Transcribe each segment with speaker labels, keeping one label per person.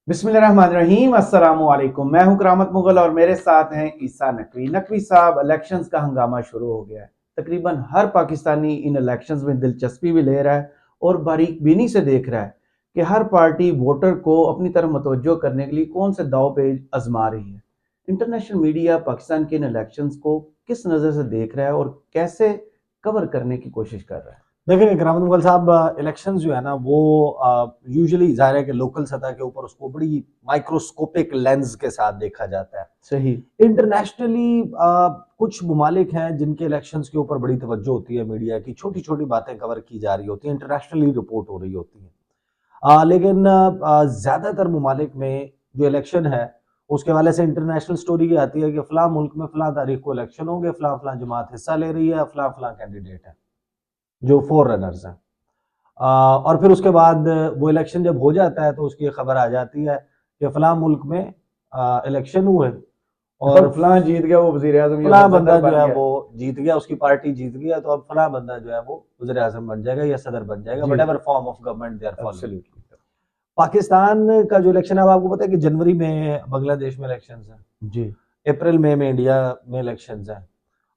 Speaker 1: बिस्मिल्लाहिर्रहमानिर्रहीम अस्सलामुअलैकुम। मैं हूं करामत मुगल और मेरे साथ हैं ईसा नकवी। नकवी साहब, इलेक्शंस का हंगामा शुरू हो गया है। तकरीबन हर पाकिस्तानी इन इलेक्शंस में दिलचस्पी भी ले रहा है और बारीकबीनी से देख रहा है कि हर पार्टी वोटर को अपनी तरफ मतवज्जो करने के लिए कौन से दाव पे आजमा रही है। इंटरनेशनल मीडिया पाकिस्तान के इन इलेक्शंस को किस नज़र से देख रहा है और कैसे कवर करने की कोशिश कर रहा है।
Speaker 2: देखिए करामत मुगल साहब, इलेक्शंस जो है ना वो यूजुअली जाहिर है कि लोकल सतह के ऊपर उसको बड़ी माइक्रोस्कोपिक लेंस के साथ देखा जाता है।
Speaker 1: सही।
Speaker 2: इंटरनेशनली कुछ ममालिक हैं जिनके इलेक्शंस के ऊपर बड़ी तवज्जो होती है, मीडिया की छोटी छोटी बातें कवर की जा रही होती हैं, इंटरनेशनली रिपोर्ट हो रही होती हैं। लेकिन ज्यादातर ममालिक में जो इलेक्शन है उसके वाले से इंटरनेशनल स्टोरी ये आती है कि फलां मुल्क में फलां तारीख को इलेक्शन होंगे, फलां फलां जमात हिस्सा ले रही है, फलां फलां कैंडिडेट है जो फोर रनर्स हैं। और फिर उसके बाद वो इलेक्शन जब हो जाता है तो उसकी खबर आ जाती है कि फलां मुल्क में इलेक्शन हुए
Speaker 1: और
Speaker 2: और
Speaker 1: फलां जीत गया, वो वजीर आजम या
Speaker 2: फलां
Speaker 1: सदर
Speaker 2: बंदा जो
Speaker 1: बन
Speaker 2: है
Speaker 1: गया।
Speaker 2: वो जीत गया, उसकी पार्टी जीत गया, तो अब फलां बंदा जो है वो वजीर आजम बन जाएगा या सदर बन जाएगा,
Speaker 1: जी,
Speaker 2: whatever form of government they are following.
Speaker 1: Absolutely.
Speaker 2: Pakistan का जो इलेक्शन है, अब आपको पता है कि जनवरी में बांग्लादेश में इलेक्शन है,
Speaker 1: जी,
Speaker 2: अप्रैल मई में इंडिया में इलेक्शन है।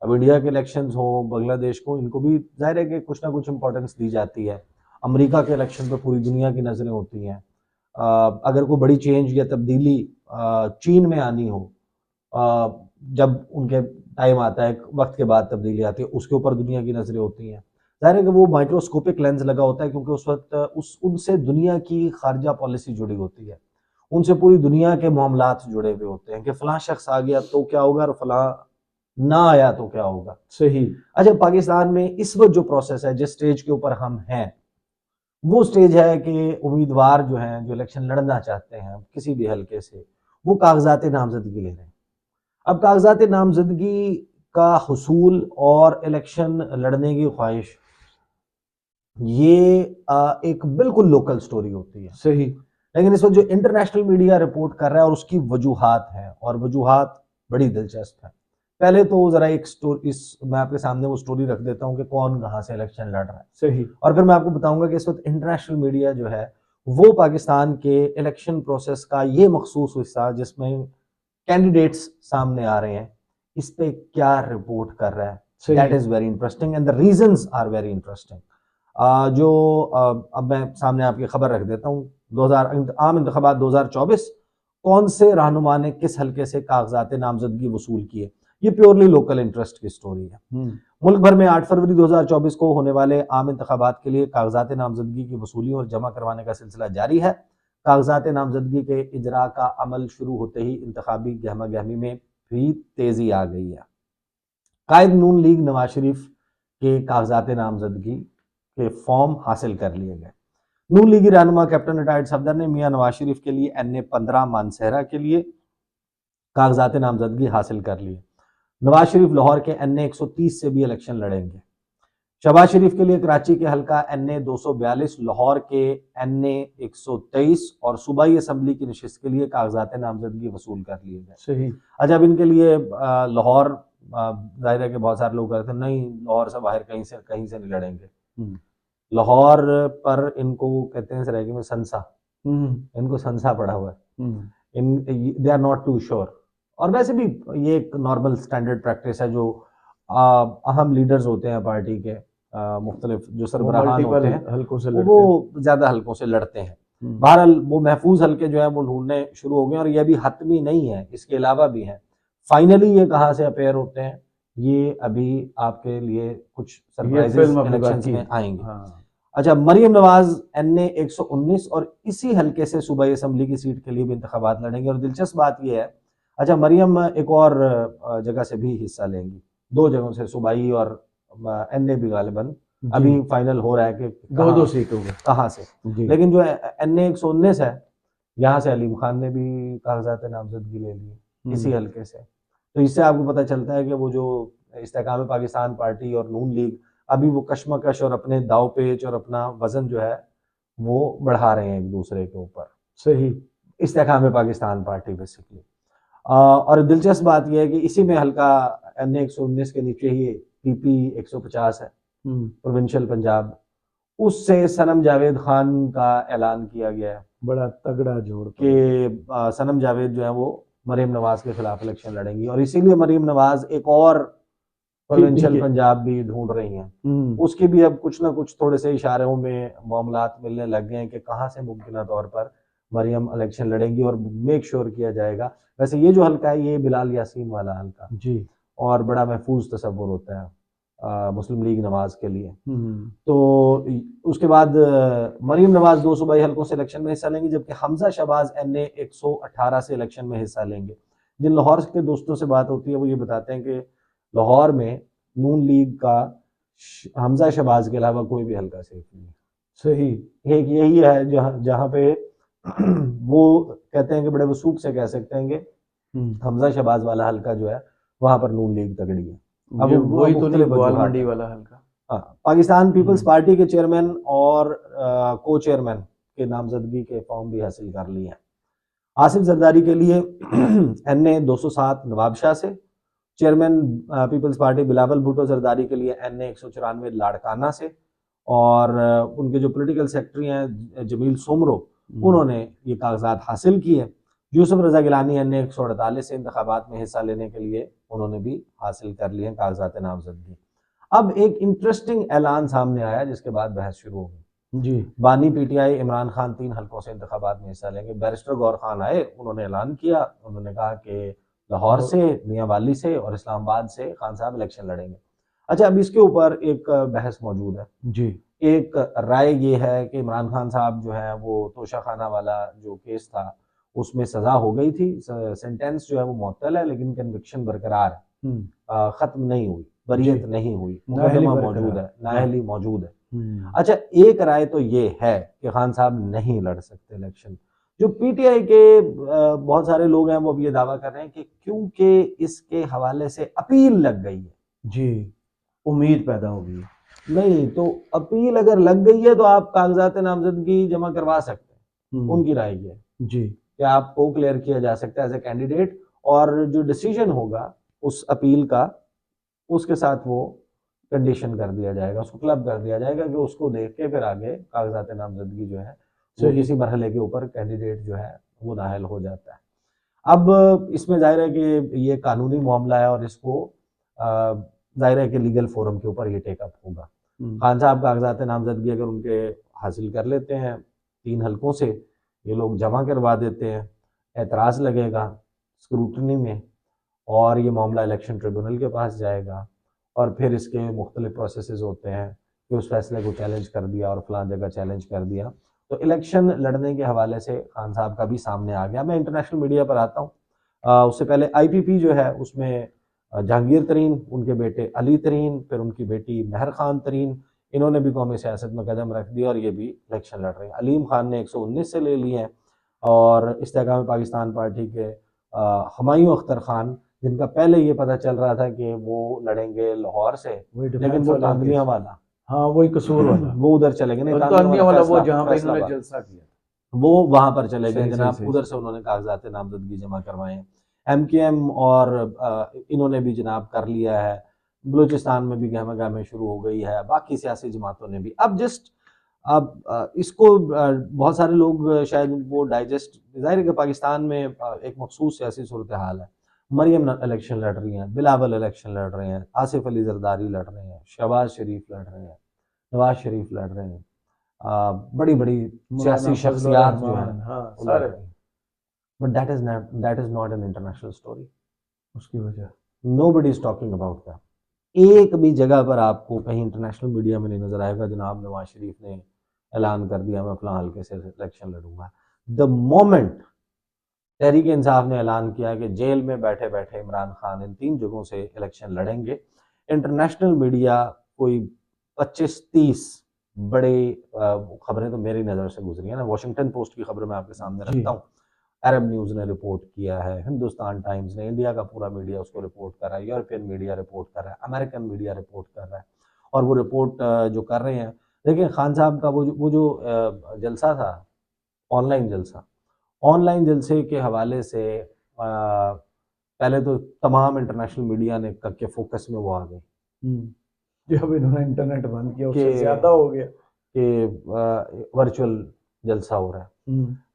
Speaker 2: अब इंडिया के इलेक्शन हो, बांग्लादेश को, इनको भी जाहिर है कि कुछ ना कुछ इंपॉर्टेंस दी जाती है। अमेरिका के इलेक्शन पे पूरी दुनिया की नज़रें होती हैं। अगर कोई बड़ी चेंज या तब्दीली चीन में आनी हो, जब उनके टाइम आता है, वक्त के बाद तब्दीली आती है, उसके ऊपर दुनिया की नज़रें होती हैं। जाहिर है कि वो माइक्रोस्कोपिक लेंस लगा होता है क्योंकि उस वक्त उनसे दुनिया की खारजा पॉलिसी जुड़ी होती है, उनसे पूरी दुनिया के मामलात जुड़े हुए होते हैं कि फलां शख्स आ गया तो क्या होगा और फलां ना आया तो क्या होगा।
Speaker 1: सही।
Speaker 2: अच्छा, पाकिस्तान में इस वक्त जो प्रोसेस है, जिस स्टेज के ऊपर हम हैं, वो स्टेज है कि उम्मीदवार जो हैं, जो इलेक्शन लड़ना चाहते हैं किसी भी हल्के से, वो कागजात नामजदगी ले रहे हैं। अब कागजात नामजदगी का हुसूल और इलेक्शन लड़ने की ख्वाहिश, ये एक बिल्कुल लोकल स्टोरी होती है।
Speaker 1: सही।
Speaker 2: लेकिन इस वक्त जो इंटरनेशनल मीडिया रिपोर्ट कर रहा है और उसकी वजूहात हैं, और वजूहात बड़ी दिलचस्प है। पहले तो जरा एक स्टोरी मैं आपके सामने वो स्टोरी रख देता हूँ कि कौन कहाँ से इलेक्शन लड़ रहा है,
Speaker 1: सही।
Speaker 2: और फिर मैं आपको बताऊंगा कि इस वक्त इंटरनेशनल मीडिया जो है वो पाकिस्तान के इलेक्शन प्रोसेस का ये मखसूस हिस्सा जिसमें कैंडिडेट्स सामने आ रहे हैं, इस पे क्या रिपोर्ट कर रहा है। दैट
Speaker 1: सही।
Speaker 2: Is very interesting and the reasons are very interesting. जो अब मैं सामने आपकी खबर रख देता हूँ। 2000 आम इंतखाबात 2024, कौन से रहनुमा ने किस हल्के से कागजात नामजदगी वसूल किए। ये प्योरली लोकल इंटरेस्ट की स्टोरी है। मुल्क भर में 8 फरवरी 2024 को होने वाले आम इंतखाबात के लिए कागजात नामजदगी की वसूली और जमा करवाने का सिलसिला जारी है। कागजात नामजदगी के इजरा का अमल शुरू होते ही इंतखाबी गहमा गहमी में भी तेजी आ गई है। कायद नून लीग नवाज शरीफ के कागजात नामजदगी के फॉर्म हासिल कर लिए गए। नून लीगी रहनुमा कैप्टन रिटायर्ड सफदर ने मियां नवाज शरीफ के लिए NA-15 मानसहरा के लिए कागजात नामजदगी हासिल कर लिए। नवाज शरीफ लाहौर के NA-130 से भी इलेक्शन लड़ेंगे। शहबाज शरीफ के लिए कराची के हल्का NA-242, लाहौर के NA-123 और सूबाई असम्बली की नशिस्त के लिए कागजात नामजदगी वसूल कर लिए गए।
Speaker 1: सही।
Speaker 2: अच्छा, अब इनके लिए लाहौर, जाहिर है कि बहुत सारे लोग कहते हैं नहीं, लाहौर से बाहर कहीं से नहीं लड़ेंगे। लाहौर पर इनको कहते हैं सरायकी में संसा, इनको संसा पड़ा हुआ है। In they are not too sure. और वैसे भी ये एक नॉर्मल स्टैंडर्ड प्रैक्टिस है, जो अहम लीडर्स होते हैं पार्टी के, मुख्तलिफ जो
Speaker 1: वो
Speaker 2: सरबराहान
Speaker 1: मल्टीपल
Speaker 2: होते हैं,
Speaker 1: हल्कों से लड़ते हैं।
Speaker 2: वो ज्यादा हल्कों से लड़ते हैं। बहरहाल वो महफूज हल्के जो है वो ढूंढने शुरू हो गए और ये अभी हतमी नहीं है, इसके अलावा भी है। फाइनली ये कहाँ से अपेयर होते हैं, ये अभी आपके लिए कुछ
Speaker 1: ये
Speaker 2: सरप्राइजेस
Speaker 1: फिल्म अब
Speaker 2: इलेक्शंस
Speaker 1: बाकी
Speaker 2: में
Speaker 1: है।
Speaker 2: आएंगे।
Speaker 1: हाँ।
Speaker 2: अच्छा, मरियम नवाज NA-119 और इसी हल्के से सूबाई असम्बली की सीट के लिए भी इंतखाबात लड़ेंगे। और दिलचस्प बात यह है, अच्छा, मरियम एक और जगह से भी हिस्सा लेंगी, 2 जगहों से, सूबाई और NA भी गालिबन अभी फाइनल हो रहा है कि
Speaker 1: दो दो सीटों के।
Speaker 2: कहाँ से।
Speaker 1: जी।
Speaker 2: लेकिन जो NA-119 है, यहाँ से अलीम खान ने भी कागजात नामजदगी ले ली इसी हल्के से। तो इससे आपको पता चलता है कि वो जो इस्तेकाम पाकिस्तान पार्टी और नून लीग अभी वो कशमकश और अपने दाव पेच और अपना वजन जो है वो बढ़ा रहे हैं एक दूसरे के ऊपर।
Speaker 1: सही।
Speaker 2: इस्तेकाम पाकिस्तान पार्टी बेसिकली। और दिलचस्प बात यह है कि इसी में हल्का NA-119 के नीचे ही PP-150 है, प्रोविंशियल पंजाब, उससे सनम जावेद खान का ऐलान किया गया है
Speaker 1: बड़ा तगड़ा जोड़
Speaker 2: कि सनम जावेद जो है वो मरीम नवाज के खिलाफ इलेक्शन लड़ेंगी, और इसीलिए मरीम नवाज एक और प्रोविंशियल पंजाब भी ढूंढ रही हैं। उसके भी अब कुछ ना कुछ थोड़े से इशारों में मामलात मिलने लग गए हैं कि कहाँ से मुमकिन तौर पर मरियम इलेक्शन लड़ेंगी, और मेक श्योर किया जाएगा। वैसे ये जो हल्का है ये बिलाल यासीन वाला हल्का
Speaker 1: जी,
Speaker 2: और बड़ा महफूज तस्वुर होता है मुस्लिम लीग नवाज के लिए। तो उसके बाद मरीम नवाज 2 सूबाई हलकों से इलेक्शन में हिस्सा लेंगी, जबकि हमजा शहबाज NA 118 से इलेक्शन में हिस्सा लेंगे। जिन लाहौर के दोस्तों से बात होती है वो ये बताते हैं कि लाहौर में नून लीग का हमजा शहबाज के अलावा कोई भी हल्का सेफ नहीं।
Speaker 1: सही,
Speaker 2: एक यही है जहाँ जहाँ पे वो कहते हैं कि बड़े वसूख से कह सकते हैं कि हमजा शहबाज वाला हल्का जो है वहां पर नून लीग तगड़ी है। अब
Speaker 1: वही तो नहीं,
Speaker 2: मुख्तलिफ
Speaker 1: ग्वाल
Speaker 2: वजूहात
Speaker 1: मंडी
Speaker 2: हैं।
Speaker 1: वाला हल्का।
Speaker 2: हाँ, पाकिस्तान पीपल्स पार्टी के चेयरमैन और को चेयरमैन के नामजदगी के फॉर्म भी हासिल कर लिए हैं। आसिफ जरदारी के लिए NA 207 नवाबशाह से, chairman Peoples Party Bilawal Bhutto Zardari के लिए NA 194 लाड़काना से, और उनके जो पॉलिटिकल सेक्रेटरी हैं जमील सोमरो, उन्होंने ये कागजात हासिल किए। यूसुफ रजा गिलानी NA 148 से इंतखाबात में हिस्सा लेने के लिए उन्होंने भी हासिल कर लिए कागजात नामजदगी। अब एक इंटरेस्टिंग ऐलान सामने आया जिसके बाद बहस शुरू हो गई
Speaker 1: जी।
Speaker 2: बानी PTI इमरान खान 3 हलकों से इंतखाबात में हिस्सा लेंगे। बैरिस्टर गौर खान आए, उन्होंने ऐलान किया, उन्होंने कहा कि लाहौर से, मियाँ वाली से और इस्लामाबाद से खान साहब इलेक्शन लड़ेंगे। अच्छा, अब इसके ऊपर एक बहस मौजूद है
Speaker 1: जी।
Speaker 2: एक राय ये है कि इमरान खान साहब जो है वो तोशा खाना वाला जो केस था उसमें सजा हो गई थी, सेंटेंस जो है वो मुअत्तल है, लेकिन कन्विक्शन बरकरार है, खत्म नहीं हुई, बरियत नहीं हुई, मुकदमा मौजूद है, नाअहली मौजूद है। अच्छा, एक राय तो ये है कि खान साहब नहीं लड़ सकते इलेक्शन। जो PTI के बहुत सारे लोग हैं वो अब ये दावा कर रहे हैं कि क्योंकि इसके हवाले से अपील लग गई है,
Speaker 1: जी, उम्मीद पैदा होगी।
Speaker 2: नहीं तो अपील अगर लग गई है तो आप कागजात नामजदगी जमा करवा सकते हैं। उनकी राय ये
Speaker 1: जी
Speaker 2: कि आपको क्लियर किया जा सकता है एज ए कैंडिडेट, और जो डिसीजन होगा उस अपील का उसके साथ वो कंडीशन कर दिया जाएगा, उसको क्लब कर दिया जाएगा कि उसको देख के फिर आगे कागजात नामजदगी जो है वो किसी मरहले के ऊपर कैंडिडेट जो है वो नाअहल हो जाता है। अब इसमें जाहिर है कि ये कानूनी मामला है और इसको जाहिर है कि लीगल फोरम के ऊपर ये टेकअप होगा। खान साहब कागजात नामजदगी अगर उनके हासिल कर लेते हैं 3 हलकों से, ये लोग जमा करवा देते हैं, एतराज़ लगेगा स्क्रूटनी में और ये मामला इलेक्शन ट्रिब्यूनल के पास जाएगा, और फिर इसके मुख्तलिफ प्रोसेसेस होते हैं कि उस फैसले को चैलेंज कर दिया और फलां जगह चैलेंज कर दिया। तो इलेक्शन लड़ने के हवाले से खान साहब का भी सामने आ गया। मैं इंटरनेशनल मीडिया पर आता हूँ, उससे पहले IPP जो है उसमें जहांगीर तरीन, उनके बेटे अली तरीन, फिर उनकी बेटी महर खान तरीन, इन्होंने भी कौमी सियासत में कदम रख दिया और ये भी इलेक्शन लड़ रहे हैं। अलीम खान ने 119 से ले लिए हैं, और इस्तेकाम पाकिस्तान पार्टी के हुमायूं अख्तर खान, जिनका पहले ये पता चल रहा था कि वो लड़ेंगे लाहौर से, लेकिन वो तांदनिया वाला,
Speaker 1: हाँ वही कसूर वाला,
Speaker 2: वो उधर चले गए, नहीं
Speaker 1: तांदनिया वाला वो जहाँ पे
Speaker 2: फैसला
Speaker 1: इन्होंने जलसा किया
Speaker 2: वो वहां पर चले गए
Speaker 1: सही,
Speaker 2: जनाब,
Speaker 1: सही,
Speaker 2: उधर
Speaker 1: सही।
Speaker 2: से उन्होंने कागजात नामजदगी जमा करवाए। MKM और इन्होंने भी जनाब कर लिया है, बलूचिस्तान में भी गहमा गहमी शुरू हो गई है, बाकी सियासी जमातों ने भी। अब जस्ट अब इसको बहुत सारे लोग शायद वो डाइजेस्ट, जाहिर है कि पाकिस्तान में एक मखसूस सियासी सूरत हाल है। मरियम इलेक्शन लड़ रही हैं, बिलावल इलेक्शन लड़ रहे हैं, आसिफ अली जरदारी लड़ रहे हैं, शहबाज शरीफ लड़ रहे हैं, नवाज शरीफ लड़ रहे हैं, बड़ी बड़ी सियासी शख्सियात जो हैं,
Speaker 1: हाँ सारे,
Speaker 2: but that is not an international story.
Speaker 1: उसकी वजह
Speaker 2: nobody is talking about that. एक भी जगह पर आपको कहीं इंटरनेशनल मीडिया में नहीं नजर आएगा जनाब नवाज शरीफ ने ऐलान कर दिया मैं फलां हल्के से election लड़ूंगा। The moment Tehreek Insaf ने ऐलान किया कि जेल में बैठे बैठे इमरान खान इन 3 जगहों से इलेक्शन लड़ेंगे, इंटरनेशनल मीडिया कोई 25-30 बड़े खबरें तो मेरी नज़र से गुजरी है ना, वॉशिंगटन पोस्ट की खबर मैं आपके सामने रखता हूँ, अरब न्यूज़ ने रिपोर्ट किया है, हिंदुस्तान टाइम्स ने, इंडिया का पूरा मीडिया उसको रिपोर्ट कर रहा है, यूरोपियन मीडिया रिपोर्ट कर रहा है, अमेरिकन मीडिया रिपोर्ट कर रहा है, और वो रिपोर्ट जो कर रहे हैं। देखिए खान साहब का वो जो जलसा था, ऑनलाइन जलसे के हवाले से पहले तो तमाम इंटरनेशनल मीडिया ने के फोकस में वो आ गई
Speaker 1: जब इन्होंने इंटरनेट बंद किया उससे ज्यादा हो गया
Speaker 2: कि वर्चुअल जलसा हो रहा है।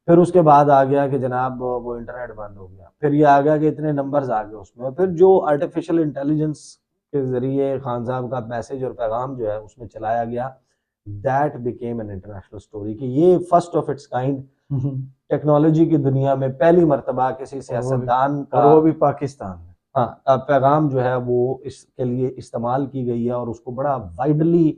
Speaker 2: फिर उसके बाद आ गया कि जनाब वो इंटरनेट बंद हो गया, फिर ये आ गया कि इतने नंबर्स आ गए उसमें, और फिर जो आर्टिफिशियल इंटेलिजेंस के जरिए खान साहब का मैसेज और पैगाम जो है उसमें चलाया गया, that became an international story, कि ये first of its kind technology की दुनिया में पहली मर्तबा किसी सियासतदान
Speaker 1: और
Speaker 2: का,
Speaker 1: वो भी पाकिस्तान में।
Speaker 2: हाँ, पैगाम जो है वो इसके लिए इस्तेमाल की गई है, और उसको बड़ा वाइडली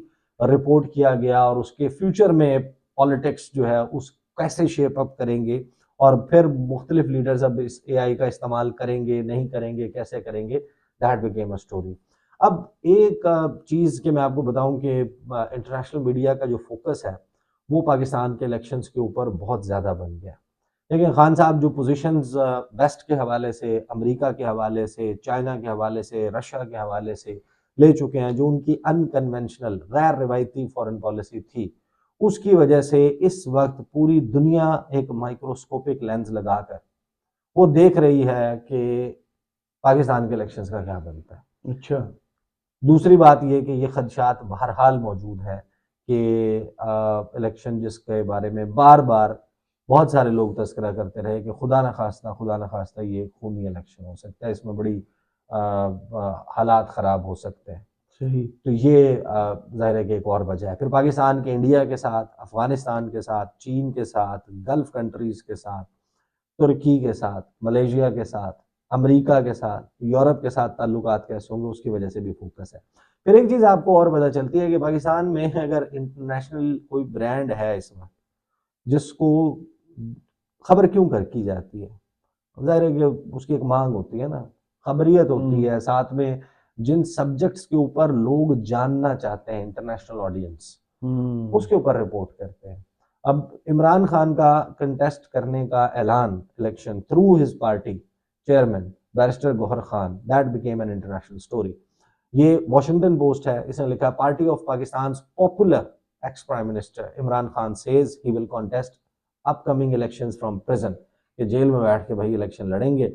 Speaker 2: रिपोर्ट किया गया, और उसके फ्यूचर में पॉलिटिक्स जो है उस कैसे शेप अप करेंगे, और फिर मुख्तलिफ लीडर्स अब इस एआई का इस्तेमाल करेंगे नहीं करेंगे, कैसे करेंगे, दैट बिकेम अ स्टोरी। अब एक चीज़ कि मैं आपको बताऊं कि इंटरनेशनल मीडिया का जो फोकस है वो पाकिस्तान के इलेक्शंस के ऊपर बहुत ज़्यादा बन गया। लेकिन खान साहब जो पोजीशंस वेस्ट के हवाले से, अमेरिका के हवाले से, चाइना के हवाले से, रशिया के हवाले से ले चुके हैं, जो उनकी अनकन्वेंशनल गैर रिवायती फॉरेन पॉलिसी थी, उसकी वजह से इस वक्त पूरी दुनिया एक माइक्रोस्कोपिक लेंस लगाकर वो देख रही है कि पाकिस्तान के इलेक्शंस का क्या बनता है।
Speaker 1: अच्छा।
Speaker 2: दूसरी बात ये कि ये खदशात बहरहाल मौजूद है कि इलेक्शन जिसके बारे में बार बार बहुत सारे लोग तस्करा करते रहे कि खुदा न खास्ता ये खूनी इलेक्शन हो सकता है, इसमें बड़ी हालात ख़राब हो सकते हैं।
Speaker 1: सही।
Speaker 2: तो ये ज़ाहिर है कि एक और वजह है। फिर पाकिस्तान के इंडिया के साथ, अफ़गानिस्तान के साथ, चीन के साथ, गल्फ़ कंट्रीज़ के साथ, तुर्की के साथ, मलेशिया के साथ, अमेरिका के साथ, यूरोप के साथ ताल्लुकात कैसे होंगे, उसकी वजह से भी फोकस है। फिर एक चीज़ आपको और पता चलती है कि पाकिस्तान में अगर इंटरनेशनल कोई ब्रांड है इस वक्त जिसको खबर क्यों कर की जाती है, ज़ाहिर है कि उसकी एक मांग होती है ना, खबरियत होती है, साथ में जिन सब्जेक्ट्स के ऊपर लोग जानना चाहते हैं, इंटरनेशनल ऑडियंस उसके ऊपर रिपोर्ट करते हैं। अब इमरान खान का कंटेस्ट करने का ऐलान election through his party chairman barrister Gauhar Khan, that became an international story. ये वॉशिंगटन पोस्ट है, इसने लिखा party of Pakistan popular ex prime minister Imran Khan says he will contest upcoming elections from prison, कि जेल में बैठ के भाई इलेक्शन लड़ेंगे।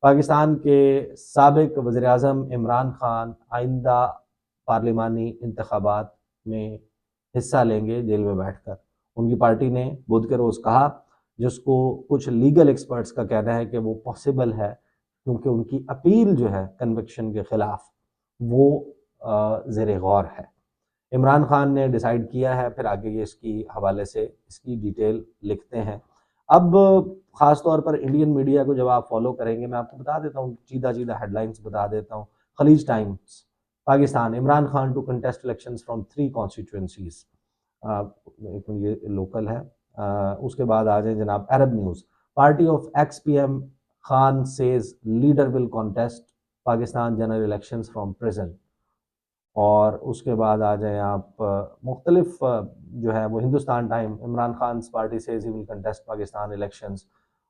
Speaker 2: पाकिस्तान के साबिक वज़ीर आज़म इमरान खान आइंदा पार्लिमानी इंतखाबात में हिस्सा लेंगे जेल में बैठकर। उनकी पार्टी ने बुध के रोज़ कहा, जिसको कुछ लीगल एक्सपर्ट्स का कहना है कि वो पॉसिबल है, क्योंकि उनकी अपील जो है कन्विक्शन के ख़िलाफ़ वो ज़ेर गौर है। इमरान खान ने डिसाइड किया है, फिर आगे ये इसकी हवाले से इसकी डिटेल लिखते हैं। अब ख़ास तौर पर इंडियन मीडिया को जब आप फॉलो करेंगे, मैं आपको बता देता हूँ, सीधा सीधा हेडलाइंस बता देता हूँ। Khaleej Times Pakistan, Imran Khan to contest elections from 3 constituencies, ये लोकल है। उसके बाद आ जाए जनाब Arab News, party of ex PM Khan says leader will contest Pakistan general elections from prison. और उसके बाद आ जाए आप मुख्तलिफ जो है वो Hindustan time, Imran Khan party says he will contest Pakistan elections,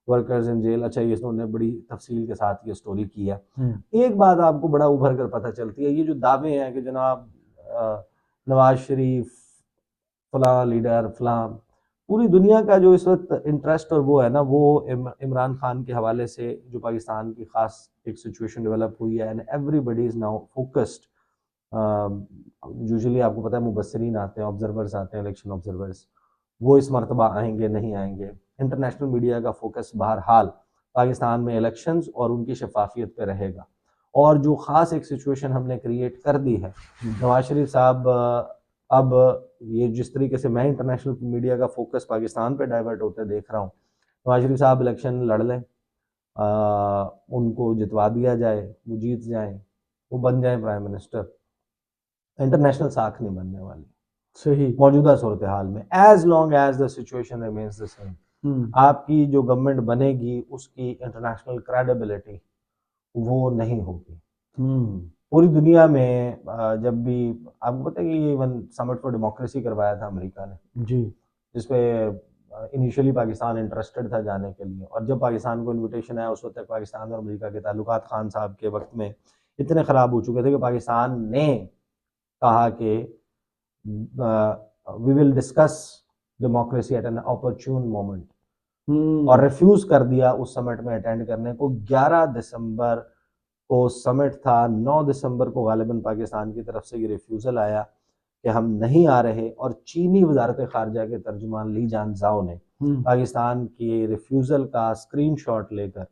Speaker 2: workers in jail. अच्छा, ये इन्होंने बड़ी तफसील के साथ ये स्टोरी की है। एक बात आपको बड़ा उभर कर पता चलती है, ये जो दावे हैं कि जनाब नवाज शरीफ फला लीडर फला, पूरी दुनिया का जो इस वक्त इंटरेस्ट और वो है ना, वो इमरान खान के हवाले से जो पाकिस्तान की खास एक सिचुएशन डेवलप हुई है, and everybody is now focused. Usually आपको पता है मुबस्सिरीन आते हैं, ऑब्जर्वर्स आते हैं, इलेक्शन ऑब्जर्वर्स, वो इस मरतबा आएंगे नहीं आएंगे। इंटरनेशनल मीडिया का फोकस बहरहाल पाकिस्तान में इलेक्शंस और उनकी शफाफियत पे रहेगा। और जो ख़ास एक सिचुएशन हमने क्रिएट कर दी है, नवाज शरीफ साहब अब ये जिस तरीके से मैं इंटरनेशनल मीडिया का फोकस पाकिस्तान पे डाइवर्ट होते देख रहा हूँ, नवाज शरीफ साहब इलेक्शन लड़ लें, उनको जितवा दिया जाए, वो जीत जाएं, वो बन जाए प्राइम मिनिस्टर, इंटरनेशनल साख नहीं बनने वाली
Speaker 1: सही।
Speaker 2: मौजूदा सूरत हाल में। As long as the situation remains the same, आपकी जो गवर्नमेंट बनेगी उसकी इंटरनेशनल क्रेडिबिलिटी वो नहीं होगी। पूरी दुनिया में जब भी आपको पता है कि ये इवन समिट फॉर डेमोक्रेसी करवाया था अमेरिका ने
Speaker 1: जी,
Speaker 2: जिसपे इनिशियली पाकिस्तान इंटरेस्टेड था जाने के लिए, और जब पाकिस्तान को इनविटेशन आया उस वक्त तक पाकिस्तान और अमेरिका के ताल्लुकात खान साहब के वक्त में इतने ख़राब हो चुके थे कि पाकिस्तान ने कहा कि we will discuss democracy at an opportune moment, और रिफ्यूज़ कर दिया उस समिट में अटेंड करने को। 11 दिसंबर को समिट था, 9 दिसंबर को गालिबन पाकिस्तान की तरफ से ये रिफ्यूज़ल आया कि हम नहीं आ रहे, और चीनी वजारत खारजा के तर्जुमान ली जान जाओ ने पाकिस्तान की रिफ्यूज़ल का स्क्रीनशॉट लेकर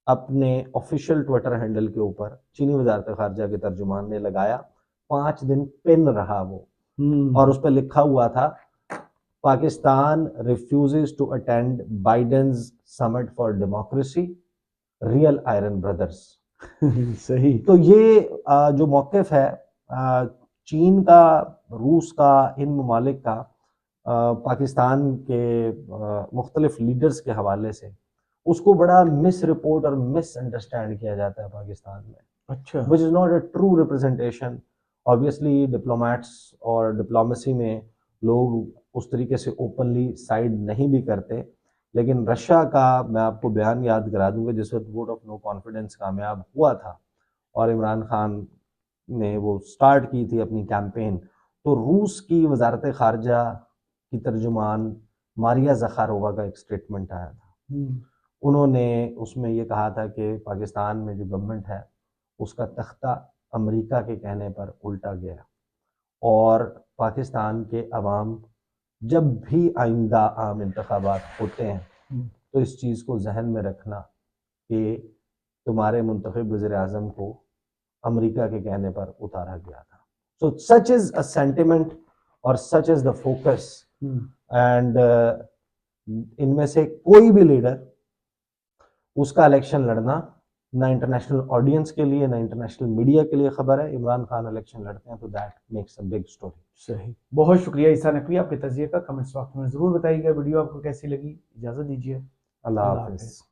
Speaker 2: अपने ऑफिशियल ट्विटर हैंडल के ऊपर चीनी वजारत खारजा के तर्जुमान ने लगाया। 5 दिन पिन रहा वो, और उस पर लिखा हुआ था Pakistan refuses to attend Biden's summit for democracy, real iron brothers.
Speaker 1: सही।
Speaker 2: तो ये जो मौक़िफ़ है चीन का, रूस का, इन ममालिक का पाकिस्तान के मुख्तलिफ लीडर्स के हवाले से, उसको बड़ा मिस रिपोर्ट और मिस अंडरस्टैंड किया जाता है पाकिस्तान में,
Speaker 1: अच्छा।
Speaker 2: Which is not a true representation. Obviously diplomats और डिप्लोमेसी में लोग उस तरीके से ओपनली साइड नहीं भी करते, लेकिन रशिया का मैं आपको बयान याद करा दूंगा जिस वक्त वोट ऑफ नो कॉन्फिडेंस कामयाब हुआ था और इमरान खान ने वो स्टार्ट की थी अपनी कैंपेन, तो रूस की वजारत खारजा की तर्जुमान मारिया ज़खारोवा का एक स्टेटमेंट आया था। उन्होंने उसमें ये कहा था कि पाकिस्तान में जो गवर्नमेंट है उसका तख्ता अमेरिका के कहने पर उल्टा गया, और पाकिस्तान के अवाम जब भी आइंदा आम इंतखाबात होते हैं तो इस चीज़ को जहन में रखना कि तुम्हारे मुंतखब वज़ीर आज़म को अमेरिका के कहने पर उतारा गया था। सो सच इज़ अ सेंटिमेंट और such is the focus, and इनमें से कोई भी लीडर उसका इलेक्शन लड़ना ना इंटरनेशनल ऑडियंस के लिए ना इंटरनेशनल मीडिया के लिए खबर है। इमरान खान इलेक्शन लड़ते हैं तो that makes a big story.
Speaker 1: सही। बहुत शुक्रिया ईसा नकवी, आपके तजिए का कमेंट्स बॉक्स में ज़रूर बताइएगा। वीडियो आपको कैसी लगी। इजाज़त दीजिए।
Speaker 2: अल्लाह
Speaker 1: अल्लाह
Speaker 2: हाफिज़।
Speaker 1: हाफिज़।